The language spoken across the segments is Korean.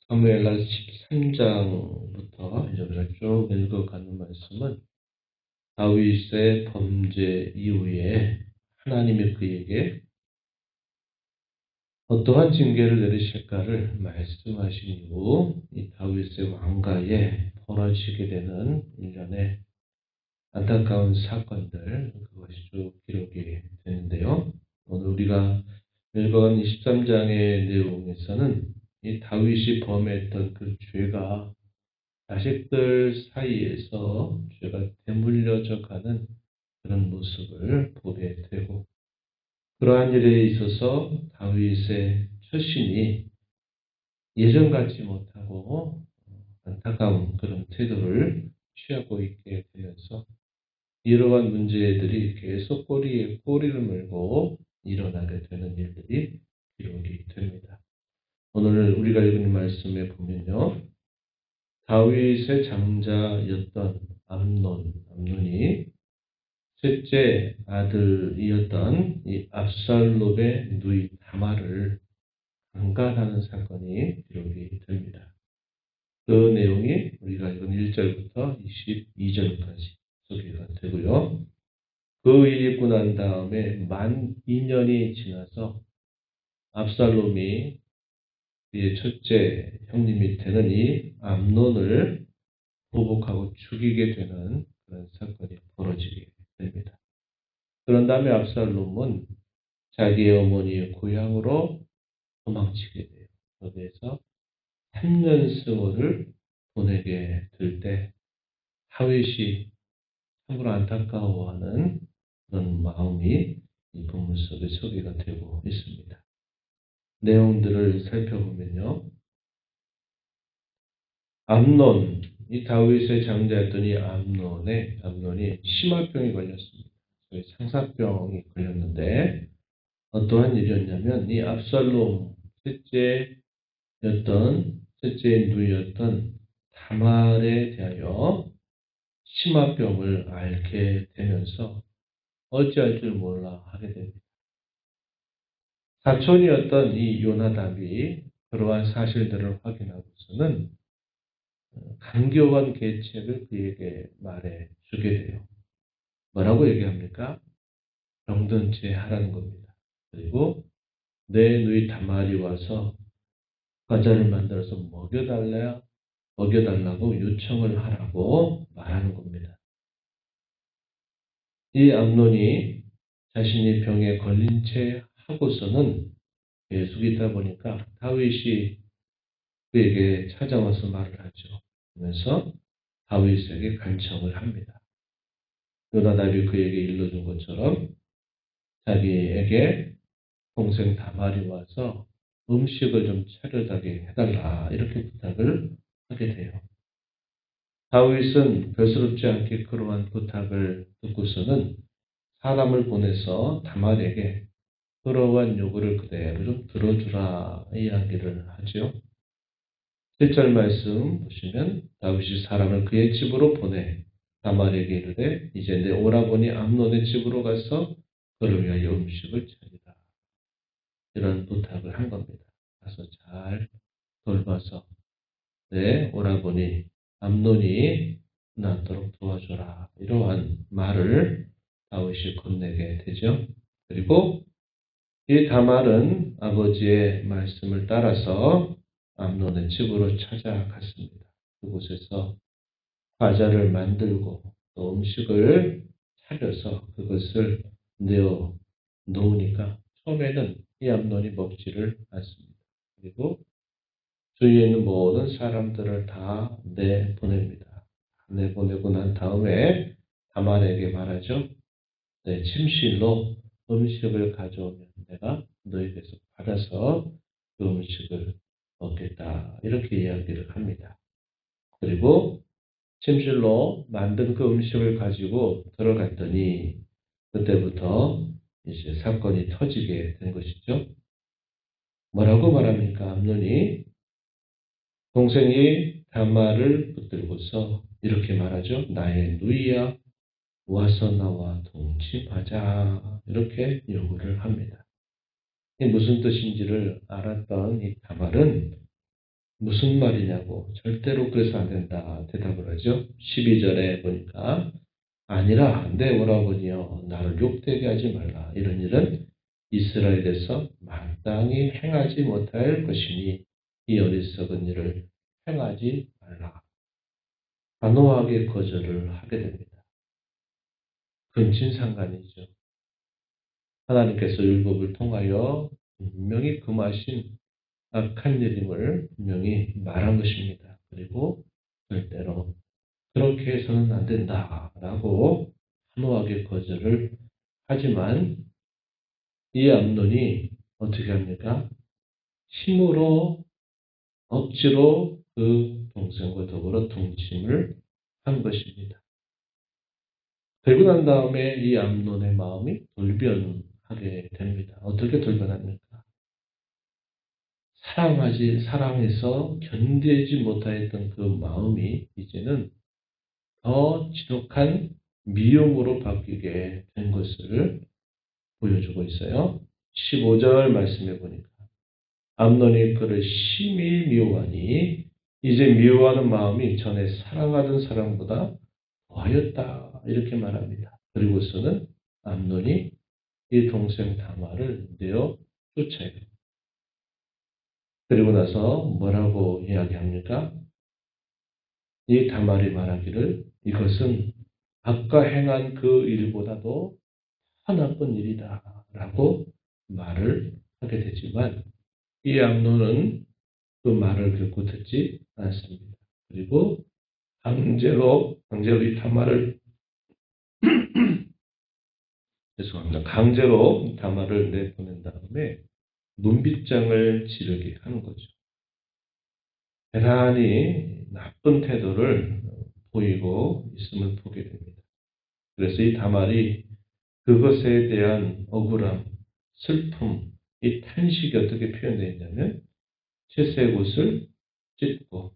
사무엘하 13장부터 이제 우리가 쭉 읽어가는 말씀은 다윗의 범죄 이후에 하나님이 그에게 어떠한 징계를 내리실까를 말씀하신 이후 이 다윗의 왕가에 벌어지게 되는 일련의 안타까운 사건들, 그것이 쭉 기록이 되는데요. 오늘 우리가 읽어간 23장의 내용에서는 이 다윗이 범했던 그 죄가 자식들 사이에서 죄가 되물려져 가는 그런 모습을 보게 되고, 그러한 일에 있어서 다윗의 처신이 예전 같지 못하고 안타까운 그런 태도를 취하고 있게 되면서 이러한 문제들이 계속 꼬리에 꼬리를 물고 일어나게 되는 일들이 기록이 됩니다. 오늘 우리가 읽은 말씀에 보면요, 다윗의 장자였던 암논이 셋째 아들이었던 이 압살롬의 누이 다말을 강간하는 사건이 기록이 됩니다. 그 내용이 우리가 읽은 1절부터 22절까지 소개가 되고요. 그 일이 있고 난 다음에 만 2년이 지나서 압살롬이 그의 첫째 형님이 되는 이 암논을 보복하고 죽이게 되는 그런 사건이 벌어지게 됩니다. 그런 다음에 압살롬은 자기의 어머니의 고향으로 도망치게 돼요. 거기에서 3년 세월을 보내게 될 때 다윗이 참으로 안타까워하는 그런 마음이 이 본문 속에 소개가 되고 있습니다. 내용들을 살펴보면요, 암논, 이 다윗의 장자였던 이 암논이 심화병이 걸렸습니다. 상사병이 걸렸는데 어떠한 일이었냐면 이 압살롬 셋째의 누이였던 다말에 대하여 심화병을 앓게 되면서 어찌할 줄 몰라 하게 됩니다. 사촌이었던 이 요나답이 그러한 사실들을 확인하고서는 간교한 계책을 그에게 말해 주게 돼요. 뭐라고 얘기합니까? 병든체 하라는 겁니다. 그리고 내 누이 다말이 와서 과자를 만들어서 먹여달라고 요청을 하라고 말하는 겁니다. 이 암논이 자신이 병에 걸린 채 하고서는 계속 있다 보니까 다윗이 그에게 찾아와서 말을 하죠. 그러면서 다윗에게 간청을 합니다. 요나답이 그에게 일러준 것처럼 자기에게 동생 다말이 와서 음식을 좀 차려다게 해달라, 이렇게 부탁을 하게 돼요. 다윗은 별스럽지 않게 그러한 부탁을 듣고서는 사람을 보내서 다말에게 그러한 요구를 그대로 좀 들어주라 이야기를 하죠. 7절 말씀 보시면 다윗이 사람을 그의 집으로 보내 다말에게 이르되 이제 내 오라버니 암논의 집으로 가서 그를 위하여 음식을 차리라, 이런 부탁을 한 겁니다. 가서 잘 돌봐서 내 오라버니 암논이 낫도록 도와줘라, 이러한 말을 다윗이 건네게 되죠. 그리고 이 다말은 아버지의 말씀을 따라서 암논의 집으로 찾아갔습니다. 그곳에서 과자를 만들고 또 음식을 차려서 그것을 내어 놓으니까 처음에는 이 암논이 먹지를 않습니다. 그리고 주위에 있는 모든 사람들을 다 내보냅니다. 내보내고 난 다음에 다말에게 말하죠. 내 침실로 음식을 가져오면 내가 너에게서 받아서 그 음식을 먹겠다, 이렇게 이야기를 합니다. 그리고 침실로 만든 그 음식을 가지고 들어갔더니 그때부터 이제 사건이 터지게 된 것이죠. 뭐라고 말합니까? 암논이 동생이 다말을 붙들고서 이렇게 말하죠. 나의 누이야, 와서 나와 동침하자, 이렇게 요구를 합니다. 이게 무슨 뜻인지를 알았던 이 다말은 무슨 말이냐고 절대로 그래서 안 된다 대답을 하죠. 12절에 보니까 아니라 내 오라버니여 나를 욕되게 하지 말라. 이런 일은 이스라엘에서 마땅히 행하지 못할 것이니 이 어리석은 일을 행하지 말라. 단호하게 거절을 하게 됩니다. 근친상간이죠. 하나님께서 율법을 통하여 분명히 금하신 악한 일임을 분명히 말한 것입니다. 그리고 절대로 그렇게 해서는 안 된다라고 단호하게 거절을 하지만 이 암논이 어떻게 합니까? 힘으로 억지로 그 동생과 더불어 동침을 한 것입니다. 그리고 난 다음에 이 암논의 마음이 돌변하게 됩니다. 어떻게 돌변합니까? 사랑해서 견디지 못하였던 그 마음이 이제는 더 지독한 미움으로 바뀌게 된 것을 보여주고 있어요. 15절 말씀해 보니까 암논이 그를 심히 미워하니 이제 미워하는 마음이 전에 사랑하던 사랑보다 더하였다 이렇게 말합니다. 그리고서는 암논이 이 동생 다말을 내어 쫓아요. 그리고 나서 뭐라고 이야기합니까? 이 다말이 말하기를 이것은 아까 행한 그 일보다도 더 나쁜 일이다 라고 말을 하게 되지만 이 암논은 그 말을 결코 듣지 않습니다. 그리고 강제로 이 다말을 죄송합니다. 강제로 다말을 내보낸 다음에 눈빗장을 지르게 하는 거죠. 대단히 나쁜 태도를 보이고 있음을 보게 됩니다. 그래서 이 다말이 그것에 대한 억울함, 슬픔, 이 탄식이 어떻게 표현되어 있냐면 채색 옷을 찢고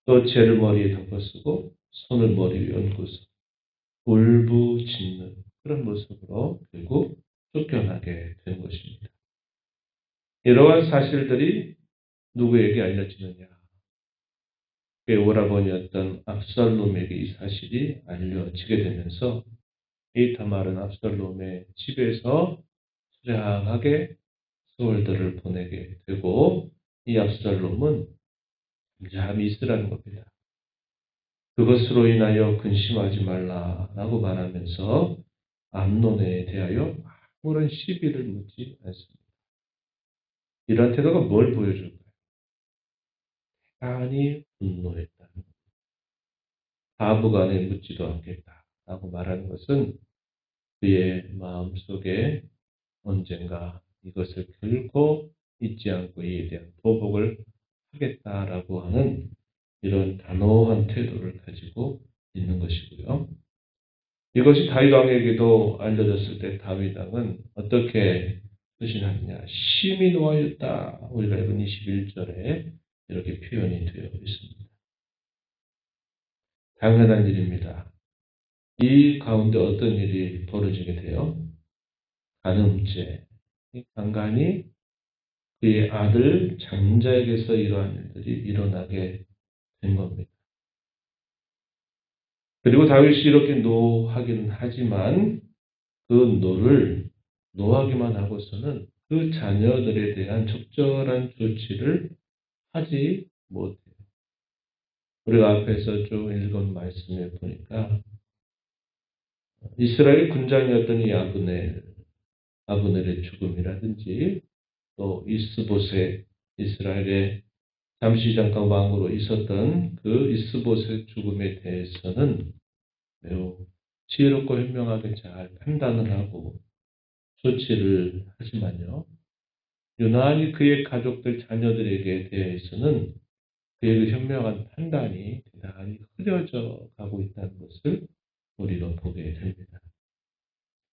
또 재를 머리에 덮어쓰고 손을 머리 위에 얹고서 울부짖는 그런 모습으로 결국 쫓겨나게 된 것입니다. 이러한 사실들이 누구에게 알려지느냐? 그의 오라버니였던 압살롬에게 이 사실이 알려지게 되면서 이 다말은 압살롬의 집에서 수량하게 수월들을 보내게 되고 이 압살롬은 잠잠히 있으라는 겁니다. 그것으로 인하여 근심하지 말라라고 말하면서 암논에 대하여 아무런 시비를 묻지 않습니다. 이런 태도가 뭘 보여줄까요? 대단히 분노했다. 바보간에 묻지도 않겠다라고 말하는 것은 그의 마음속에 언젠가 이것을 결코 잊지 않고 이에 대한 보복을 하겠다라고 하는 이런 단호한 태도를 가지고 있는 것이고요. 이것이 다윗 왕에게도 알려졌을 때 다윗 왕은 어떻게 표현하느냐. 심히 노하였다. 우리가 읽은 21절에 이렇게 표현이 되어 있습니다. 당연한 일입니다. 이 가운데 어떤 일이 벌어지게 돼요? 간음죄. 간간히 그의 아들 장자에게서 이러한 일들이 일어나게 된 겁니다. 그리고 다윗이 이렇게 노하기는 하지만 그 노하기만 하고서는 그 자녀들에 대한 적절한 조치를 하지 못해요. 우리가 앞에서 쭉 읽은 말씀에 보니까 이스라엘 군장이었던 이 아브넬의 죽음이라든지 또 이스보셋 이스라엘의 잠시 잠깐 왕으로 있었던 그 이스보셋 죽음에 대해서는 매우 지혜롭고 현명하게 잘 판단을 하고 조치를 하지만요. 유난히 그의 가족들 자녀들에게 대해서는 그의 그 현명한 판단이 대단히 흐려져 가고 있다는 것을 우리가 보게 됩니다.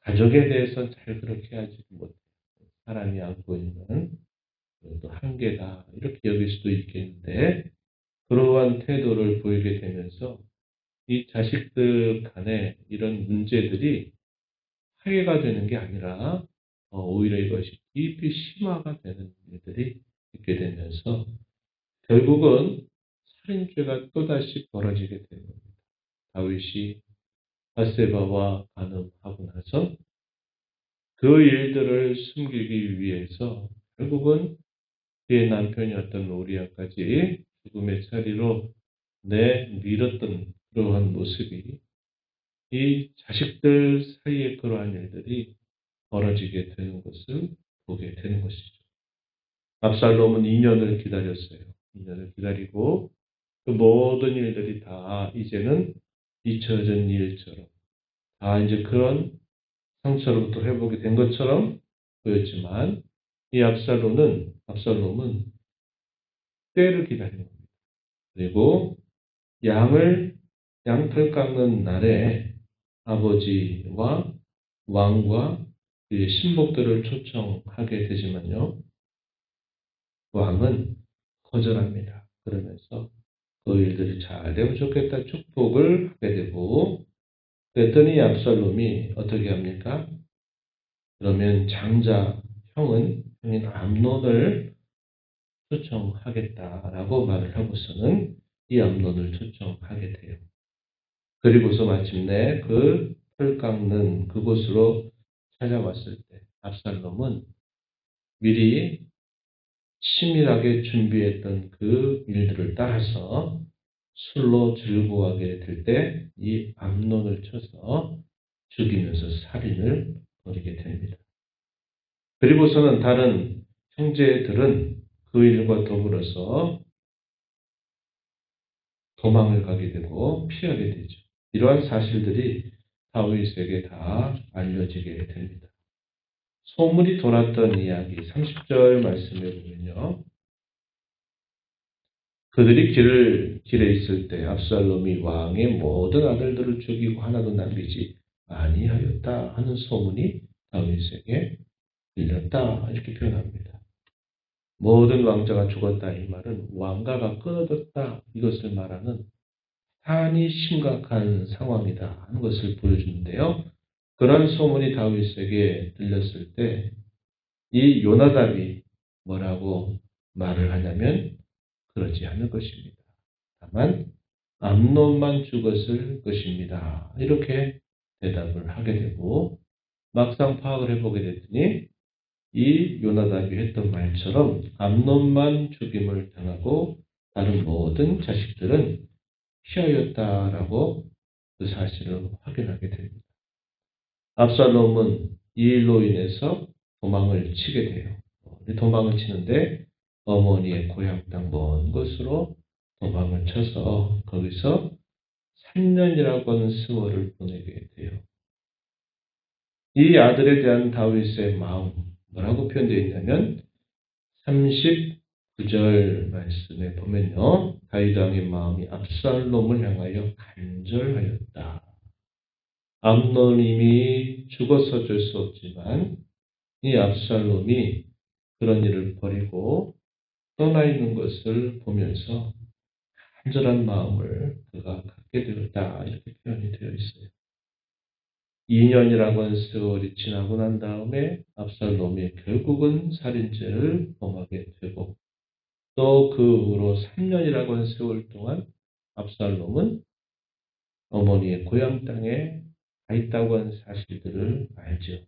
가족에 대해서는 잘 그렇게 하지 못해요. 사람이 안고 있는 또 한계다 이렇게 여길 수도 있겠는데 그러한 태도를 보이게 되면서 이 자식들 간에 이런 문제들이 해결가 되는 게 아니라 오히려 이것이 깊이 심화가 되는 일들이 있게 되면서 결국은 살인죄가 또다시 벌어지게 되는 겁니다. 다윗이 밧세바와 간음하고 나서 그 일들을 숨기기 위해서 결국은 그의 남편이었던 우리아까지 죽음의 자리로 내밀었던 그러한 모습이 이 자식들 사이에 그러한 일들이 벌어지게 되는 것을 보게 되는 것이죠. 압살롬은 2년을 기다렸어요. 2년을 기다리고 그 모든 일들이 다 이제는 잊혀진 일처럼 다 이제 그런 상처로부터 회복이 된 것처럼 보였지만 이 압살롬은 때를 기다린 겁니다. 그리고 양털 깎는 날에 아버지와 왕과 그의 신복들을 초청하게 되지만요. 왕은 거절합니다. 그러면서 그 일들이 잘 되면 좋겠다 축복을 하게 되고 그랬더니 압살롬이 어떻게 합니까? 그러면 형인 암논을 초청하겠다라고 말을 하고서는 이 암논을 초청하게 돼요. 그리고서 마침내 그 털 깎는 그곳으로 찾아왔을 때 압살롬은 미리 치밀하게 준비했던 그 일들을 따라서 술로 즐거워하게 될 때 이 암논을 쳐서 죽이면서 살인을 벌이게 됩니다. 그리고서는 다른 형제들은 그 일과 더불어서 도망을 가게 되고 피하게 되죠. 이러한 사실들이 다윗에게 다 알려지게 됩니다. 소문이 돌았던 이야기 30절 말씀에 보면요. 그들이 길에 있을 때 압살롬이 왕의 모든 아들들을 죽이고 하나도 남기지 아니하였다 하는 소문이 다윗에게 들렸다 이렇게 표현합니다. 모든 왕자가 죽었다 이 말은 왕가가 끊어졌다 이것을 말하는 대단히 심각한 상황이다 하는 것을 보여주는데요. 그런 소문이 다윗에게 들렸을 때 이 요나답이 뭐라고 말을 하냐면 그러지 않을 것입니다. 다만 암논만 죽었을 것입니다. 이렇게 대답을 하게 되고 막상 파악을 해보게 됐더니 이 요나답이 했던 말처럼 암논만 죽임을 당하고 다른 모든 자식들은 피하였다라고 그 사실을 확인하게 됩니다. 압살롬은 이 일로 인해서 도망을 치게 돼요. 도망을 치는데 어머니의 고향 땅 먼 곳으로 도망을 쳐서 거기서 3년이라고 하는 세월을 보내게 돼요. 이 아들에 대한 다윗의 마음 뭐라고 표현되어 있냐면 39절 말씀에 보면요. 다윗 왕의 마음이 압살롬을 향하여 간절하였다. 암논이 죽어서 어쩔 수 없지만 이 압살롬이 그런 일을 버리고 떠나 있는 것을 보면서 간절한 마음을 그가 갖게 되었다. 이렇게 표현이 되어 있어요. 2년이라고 하는 세월이 지나고 난 다음에 압살롬이 결국은 살인죄를 범하게 되고 또 그 후로 3년이라고 하는 세월 동안 압살롬은 어머니의 고향 땅에 가 있다고 하는 사실들을 알죠.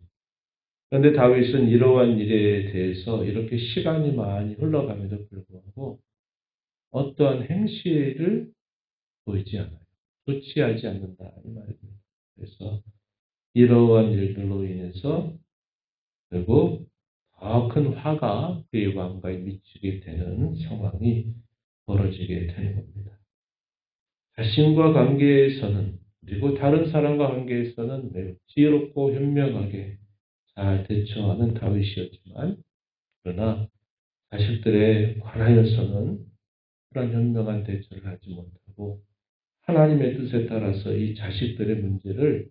그런데 다윗은 이러한 일에 대해서 이렇게 시간이 많이 흘러감에도 불구하고 어떠한 행실을 보이지 않아요. 조치하지 않는다 이 말입니다. 그래서 이러한 일들로 인해서 결국 더 큰 화가 그의 왕가에 미치게 되는 상황이 벌어지게 되는 겁니다. 자신과 관계에서는 그리고 다른 사람과 관계에서는 매우 지혜롭고 현명하게 잘 대처하는 다윗이었지만 그러나 자식들에 관하여서는 그런 현명한 대처를 하지 못하고 하나님의 뜻에 따라서 이 자식들의 문제를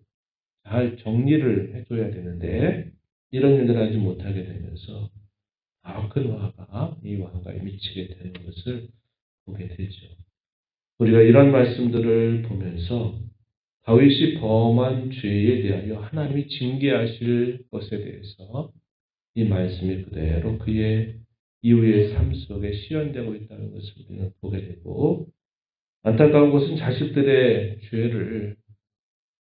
잘 정리를 해줘야 되는데 이런 일을 하지 못하게 되면서 더 큰 화가 이 왕가에 미치게 되는 것을 보게 되죠. 우리가 이런 말씀들을 보면서 다윗이 범한 죄에 대하여 하나님이 징계하실 것에 대해서 이 말씀이 그대로 그의 이후의 삶 속에 시연되고 있다는 것을 우리는 보게 되고, 안타까운 것은 자식들의 죄를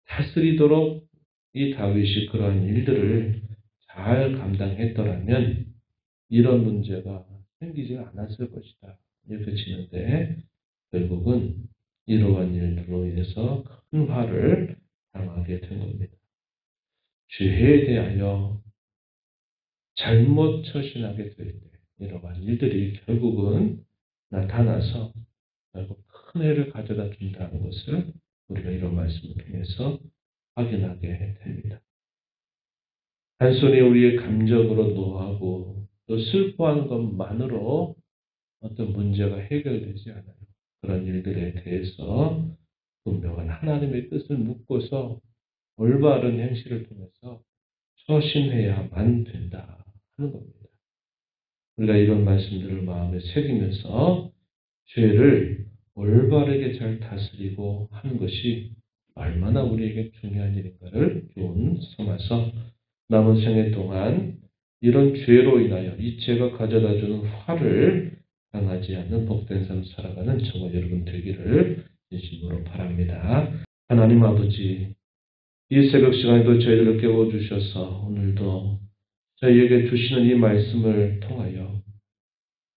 다스리도록 이 다윗이 그러한 일들을 잘 감당했더라면 이런 문제가 생기지 않았을 것이다, 이렇게 치는데, 결국은 이러한 일들로 인해서 큰 화를 당하게 된 겁니다. 죄에 대하여 잘못 처신하게 될 때 이러한 일들이 결국은 나타나서 결국 큰 해를 가져다 준다는 것을 우리가 이런 말씀을 통해서 확인하게 됩니다. 단순히 우리의 감정으로 노하고 또 슬퍼하는 것만으로 어떤 문제가 해결되지 않아요. 그런 일들에 대해서 분명한 하나님의 뜻을 묻고서 올바른 행실을 통해서 처신해야만 된다 하는 겁니다. 우리가 이런 말씀들을 마음에 새기면서 죄를 올바르게 잘 다스리고 하는 것이 얼마나 우리에게 중요한 일인가를 교훈 삼아서 남은 생애 동안 이런 죄로 인하여 이 죄가 가져다주는 화를 당하지 않는 복된 삶 살아가는 저와 여러분 되기를 진심으로 바랍니다. 하나님 아버지, 이 새벽 시간에도 저희들을 깨워주셔서 오늘도 저희에게 주시는 이 말씀을 통하여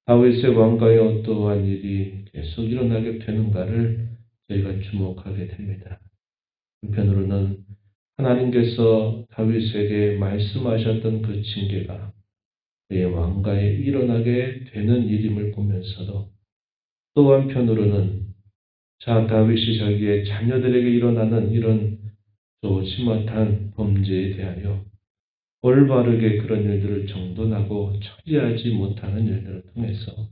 다윗의 왕가에 어떠한 일이 계속 일어나게 되는가를 저희가 주목하게 됩니다. 한편으로는 하나님께서 다윗에게 말씀하셨던 그 징계가 그의 왕가에 일어나게 되는 일임을 보면서도 또 한편으로는 다윗이 자기의 자녀들에게 일어나는 이런 좋지 못한 범죄에 대하여 올바르게 그런 일들을 정돈하고 처리하지 못하는 일들을 통해서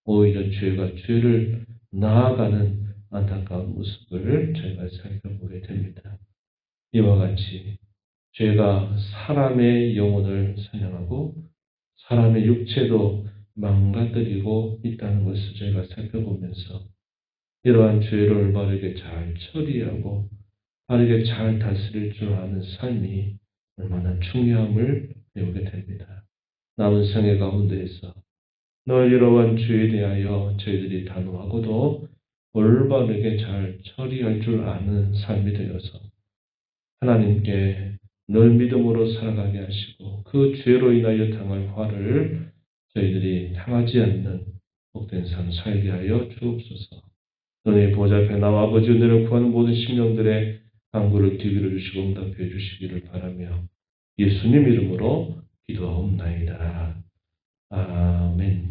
오히려 죄가 죄를 나아가는 안타까운 모습을 저희가 살펴보게 됩니다. 이와 같이 죄가 사람의 영혼을 사냥하고 사람의 육체도 망가뜨리고 있다는 것을 저희가 살펴보면서 이러한 죄를 올바르게 잘 처리하고 바르게 잘 다스릴 줄 아는 삶이 얼마나 중요함을 배우게 됩니다. 남은 생애 가운데에서 늘 이러한 죄에 대하여 저희들이 단호하고도 올바르게 잘 처리할 줄 아는 삶이 되어서 하나님께 늘 믿음으로 살아가게 하시고 그 죄로 인하여 당할 화를 저희들이 당하지 않는 복된 삶 살게 하여 주옵소서. 너희 보좌 앞에 나와 아버지 은혜를 구하는 모든 심령들의 간구를 귀기로 주시고 응답해 주시기를 바라며 예수님 이름으로 기도하옵나이다. 아멘.